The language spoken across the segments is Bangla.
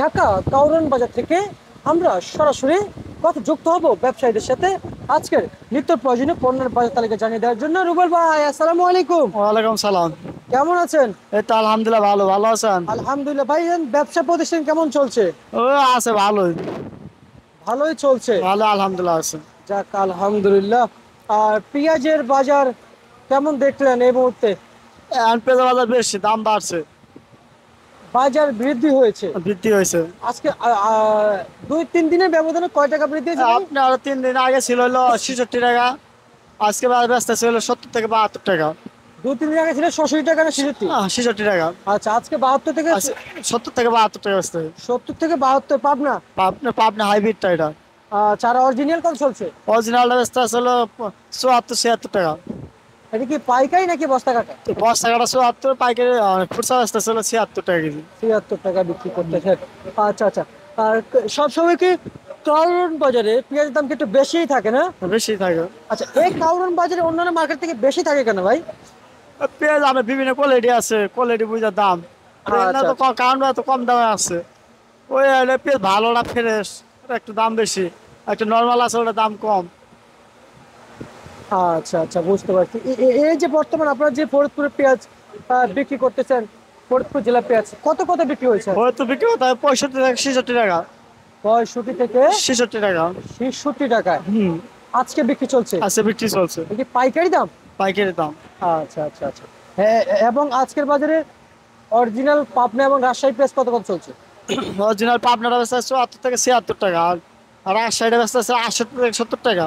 ঢাকা কাউরান বাজার থেকে আমরা সরাসরি কথা যুক্ত হব ব্যবসায়ীদের সাথে আজকের নিত্য প্রয়োজনীয় পণ্যের বাজার তালিকা জানিয়ে দেওয়ার জন্য। রুবেল ভাই, আসসালামু আলাইকুম। ওয়ালাইকুম সালাম। কেমন আছেন? এই তো আলহামদুলিল্লাহ, ভালো ভালো আছেন? আলহামদুলিল্লাহ ভাই। ব্যবসা প্রতিষ্ঠান কেমন চলছে? ও আছে ভালোই। ভালোই চলছে, ভালো আলহামদুলিল্লাহ আছে। যাক আলহামদুলিল্লাহ। আর পেঁয়াজের বাজার কেমন দেখলেন এই মুহূর্তে? এখন পেঁয়াজের বাজার বেশি, দাম বাড়ছে, বাজার বৃদ্ধি হয়েছে বৃদ্ধি হয়েছে। আজকে 2-3 দিনের ব্যবধানে কয় টাকা বৃদ্ধি হয়েছে ভাই? আপনি আরো 3 দিন আগে ছিল হলো 66 টাকা, আজকে বাজার ব্যস্ত ছিল 70 থেকে 72 টাকা। 2-3 দিন আগে ছিল 66 টাকা না 66? 66 টাকা। আচ্ছা, আজকে 72 থেকে 70 থেকে 72 টাকা ব্যস্ত। 70 থেকে 72 পাবনা। পাবনা পাবনা হাইব্রিডটা এটা। চারা অরিজিনাল কত চলছে? অরিজিনালটা ব্যস্ত আছে হলো 74 76 টাকা। এটা কি পাইকারি নাকি বস্তা কাটা? তো 10 টাকাটা 74, পাইকারি খুচরা ব্যস্ত ছিল 76 টাকা কেজি। 73 টাকা বিক্রি করতেছেন। আচ্ছা আচ্ছা। আর সবসময় কি কাউরন বাজারে পেঁয়াজের দাম কি একটু বেশিই থাকে না? বেশি থাকে। আচ্ছা, এই কাউরন বাজারে অন্যান্য মার্কেট থেকে বেশি থাকে কেন ভাই? পেঁয়াজ আমার বিভিন্ন কোয়ালিটি আছে, কোয়ালিটি বুঝে দাম। আর এগুলা আচ্ছা তো আচ্ছা। কারণ তো কম দামে আছে। ওই হলে পেঁয়াজ ভালোটা ফ্রেশ, ওটা একটু দাম বেশি। একটু নর্মাল আছে, ওটা দাম কম। আচ্ছা আচ্ছা, বুঝতে পারছি। এই যে বর্তমান আপনারা যে ফরিদপুরের পেঁয়াজ বিক্রি করতেছেন, ফরিদপুর জেলা পেঁয়াজ কত কত বিক্রি হয়েছে? ওই তো বিক্রি করতে হয় 65 থেকে 66 টাকা। 65 থেকে 66 টাকা। 66 টাকায় হুম। আজকে বিক্রি চলছে। আছে, বিক্রি চলছে। এটা কি পাইকারি দাম? পাইকারি দাম। আচ্ছা আচ্ছা আচ্ছা। হ্যাঁ, এবং আজকের বাজারে অরিজিনাল পাবনা এবং রাজশাহী পেঁয়াজ কত কত চলছে? অরিজিনাল পাবনাটা বেচতে আছে 74 থেকে 76 টাকা। আর রাজশাহীটা বেচতে আছে 68 থেকে 70 টাকা।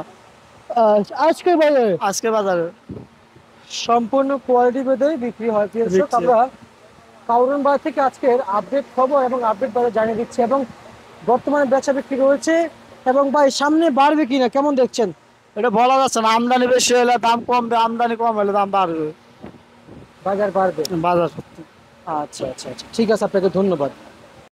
আজকের বাজারে আজকে বাজারে সম্পূর্ণ কোয়ালিটি ভেদে বিক্রি হয় পেঁয়াজ। বিক্রি। আমরা কাউরন বাজার থেকে আজকের আপডেট খবর এবং আপডেট বাজার জানিয়ে দিচ্ছি, এবং বর্তমানে বেচা বিক্রি রয়েছে। এবং ভাই সামনে বাড়বে কিনা কেমন দেখছেন? এটা বলা যাচ্ছে না, আমদানি বেশি হলে দাম কমবে, আমদানি কম হলে দাম বাড়বে। বাজার বাড়বে। বাজার। আচ্ছা আচ্ছা আচ্ছা, ঠিক আছে, আপনাকে ধন্যবাদ।